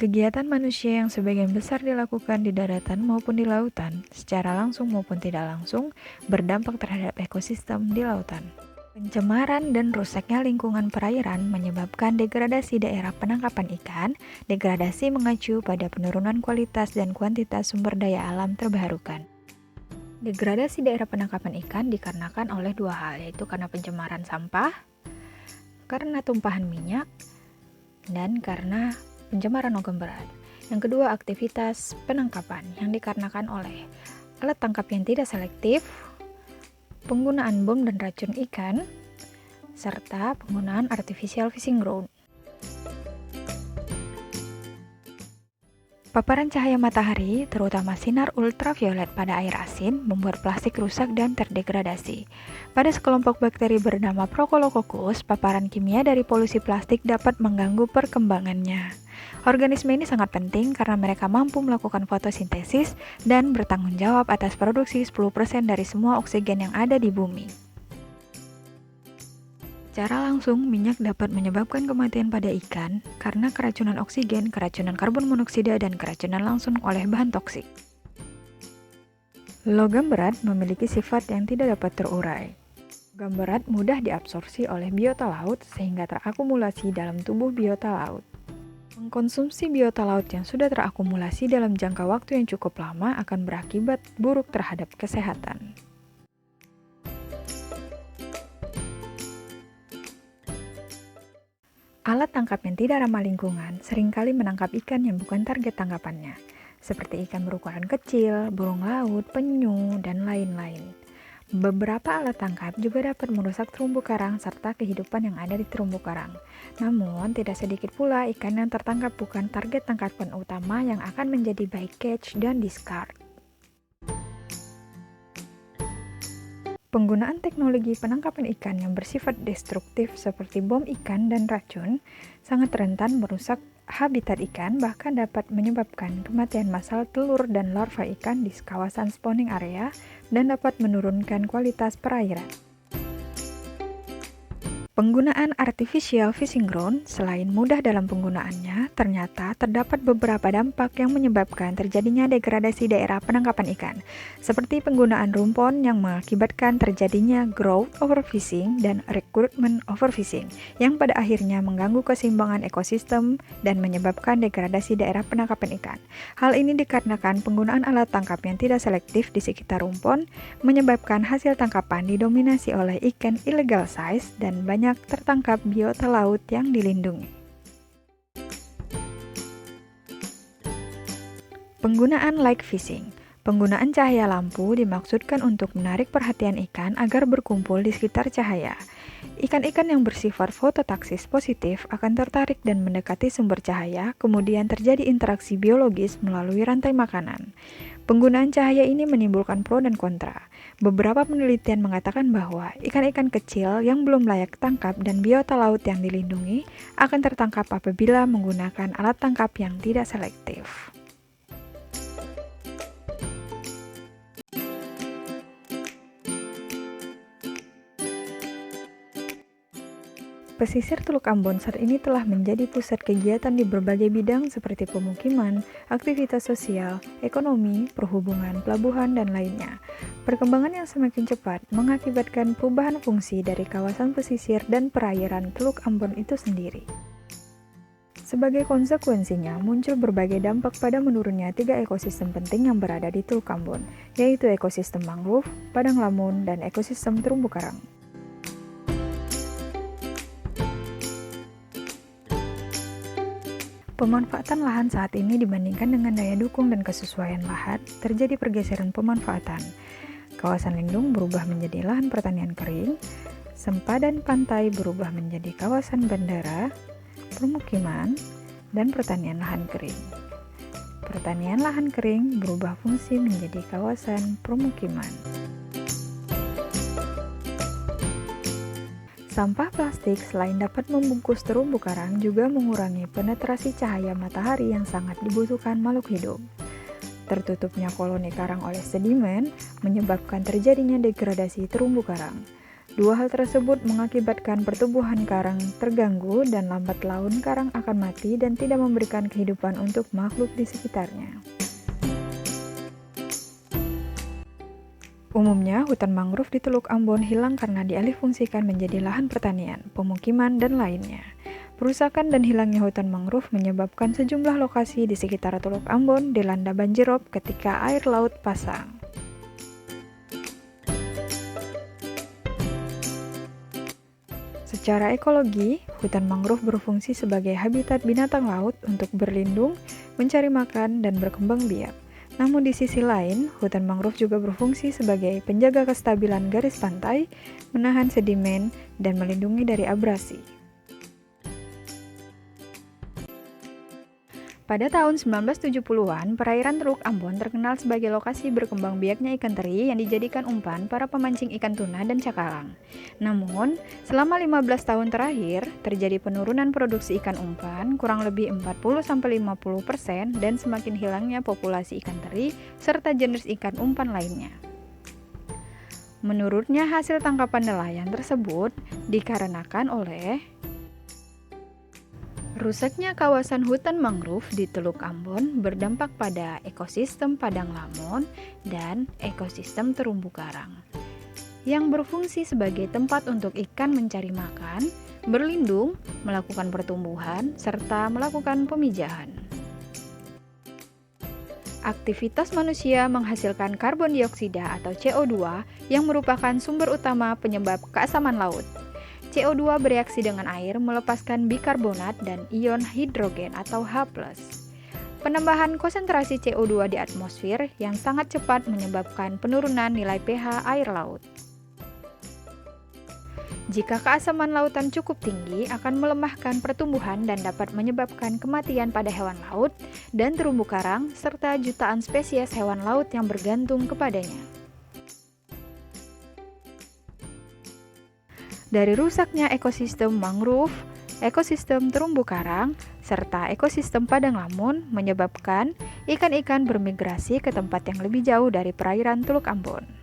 Kegiatan manusia yang sebagian besar dilakukan di daratan maupun di lautan, secara langsung maupun tidak langsung, berdampak terhadap ekosistem di lautan. Pencemaran dan rusaknya lingkungan perairan menyebabkan degradasi daerah penangkapan ikan. Degradasi mengacu pada penurunan kualitas dan kuantitas sumber daya alam terbarukan. Degradasi daerah penangkapan ikan dikarenakan oleh dua hal, yaitu karena pencemaran sampah, karena tumpahan minyak, dan karena pencemaran logam berat. Yang kedua, aktivitas penangkapan yang dikarenakan oleh alat tangkap yang tidak selektif, penggunaan bom dan racun ikan, serta penggunaan artificial fishing ground. Paparan cahaya matahari, terutama sinar ultraviolet pada air asin, membuat plastik rusak dan terdegradasi. Pada sekelompok bakteri bernama Procolococcus, paparan kimia dari polusi plastik dapat mengganggu perkembangannya. Organisme ini sangat penting karena mereka mampu melakukan fotosintesis dan bertanggung jawab atas produksi 10% dari semua oksigen yang ada di bumi. Secara langsung, minyak dapat menyebabkan kematian pada ikan karena keracunan oksigen, keracunan karbon monoksida, dan keracunan langsung oleh bahan toksik. Logam berat memiliki sifat yang tidak dapat terurai. Logam berat mudah diabsorpsi oleh biota laut sehingga terakumulasi dalam tubuh biota laut. Mengkonsumsi biota laut yang sudah terakumulasi dalam jangka waktu yang cukup lama akan berakibat buruk terhadap kesehatan. Alat tangkap yang tidak ramah lingkungan seringkali menangkap ikan yang bukan target tangkapannya, seperti ikan berukuran kecil, burung laut, penyu, dan lain-lain. Beberapa alat tangkap juga dapat merusak terumbu karang serta kehidupan yang ada di terumbu karang. Namun, tidak sedikit pula ikan yang tertangkap bukan target tangkapan utama yang akan menjadi bycatch dan discard. Penggunaan teknologi penangkapan ikan yang bersifat destruktif seperti bom ikan dan racun sangat rentan merusak habitat ikan, bahkan dapat menyebabkan kematian massal telur dan larva ikan di kawasan spawning area dan dapat menurunkan kualitas perairan. Penggunaan artificial fishing ground selain mudah dalam penggunaannya, ternyata terdapat beberapa dampak yang menyebabkan terjadinya degradasi daerah penangkapan ikan, seperti penggunaan rumpon yang mengakibatkan terjadinya growth overfishing dan recruitment overfishing, yang pada akhirnya mengganggu keseimbangan ekosistem dan menyebabkan degradasi daerah penangkapan ikan. Hal ini dikarenakan penggunaan alat tangkap yang tidak selektif di sekitar rumpon, menyebabkan hasil tangkapan didominasi oleh ikan illegal size dan banyak tertangkap biota laut yang dilindungi. Penggunaan light fishing. Penggunaan cahaya lampu dimaksudkan untuk menarik perhatian ikan agar berkumpul di sekitar cahaya. Ikan-ikan yang bersifat fototaksis positif akan tertarik dan mendekati sumber cahaya, kemudian terjadi interaksi biologis melalui rantai makanan. Penggunaan cahaya ini menimbulkan pro dan kontra. Beberapa penelitian mengatakan bahwa ikan-ikan kecil yang belum layak tangkap dan biota laut yang dilindungi akan tertangkap apabila menggunakan alat tangkap yang tidak selektif. Pesisir Teluk Ambon saat ini telah menjadi pusat kegiatan di berbagai bidang seperti pemukiman, aktivitas sosial, ekonomi, perhubungan, pelabuhan, dan lainnya. Perkembangan yang semakin cepat mengakibatkan perubahan fungsi dari kawasan pesisir dan perairan Teluk Ambon itu sendiri. Sebagai konsekuensinya, muncul berbagai dampak pada menurunnya 3 ekosistem penting yang berada di Teluk Ambon, yaitu ekosistem mangrove, padang lamun, dan ekosistem terumbu karang. Pemanfaatan lahan saat ini dibandingkan dengan daya dukung dan kesesuaian lahan, terjadi pergeseran pemanfaatan. Kawasan lindung berubah menjadi lahan pertanian kering, sempadan pantai berubah menjadi kawasan bandara, permukiman, dan pertanian lahan kering. Pertanian lahan kering berubah fungsi menjadi kawasan permukiman. Sampah plastik selain dapat membungkus terumbu karang juga mengurangi penetrasi cahaya matahari yang sangat dibutuhkan makhluk hidup. Tertutupnya koloni karang oleh sedimen menyebabkan terjadinya degradasi terumbu karang. Dua hal tersebut mengakibatkan pertumbuhan karang terganggu dan lambat laun karang akan mati dan tidak memberikan kehidupan untuk makhluk di sekitarnya. Umumnya, hutan mangrove di Teluk Ambon hilang karena dialihfungsikan menjadi lahan pertanian, pemukiman, dan lainnya. Perusakan dan hilangnya hutan mangrove menyebabkan sejumlah lokasi di sekitar Teluk Ambon dilanda banjirop ketika air laut pasang. Secara ekologi, hutan mangrove berfungsi sebagai habitat binatang laut untuk berlindung, mencari makan, dan berkembang biak. Namun di sisi lain, hutan mangrove juga berfungsi sebagai penjaga kestabilan garis pantai, menahan sedimen, dan melindungi dari abrasi. Pada tahun 1970-an, perairan Teluk Ambon terkenal sebagai lokasi berkembang biaknya ikan teri yang dijadikan umpan para pemancing ikan tuna dan cakalang. Namun, selama 15 tahun terakhir, terjadi penurunan produksi ikan umpan kurang lebih 40-50% dan semakin hilangnya populasi ikan teri serta jenis ikan umpan lainnya. Menurutnya, hasil tangkapan nelayan tersebut dikarenakan oleh rusaknya kawasan hutan mangrove di Teluk Ambon berdampak pada ekosistem padang lamun dan ekosistem terumbu karang, yang berfungsi sebagai tempat untuk ikan mencari makan, berlindung, melakukan pertumbuhan, serta melakukan pemijahan. Aktivitas manusia menghasilkan karbon dioksida atau CO2 yang merupakan sumber utama penyebab keasaman laut. CO2 bereaksi dengan air melepaskan bikarbonat dan ion hidrogen atau H+. Penambahan konsentrasi CO2 di atmosfer yang sangat cepat menyebabkan penurunan nilai pH air laut. Jika keasaman lautan cukup tinggi, akan melemahkan pertumbuhan dan dapat menyebabkan kematian pada hewan laut dan terumbu karang, serta jutaan spesies hewan laut yang bergantung kepadanya. Dari rusaknya ekosistem mangrove, ekosistem terumbu karang, serta ekosistem padang lamun menyebabkan ikan-ikan bermigrasi ke tempat yang lebih jauh dari perairan Teluk Ambon.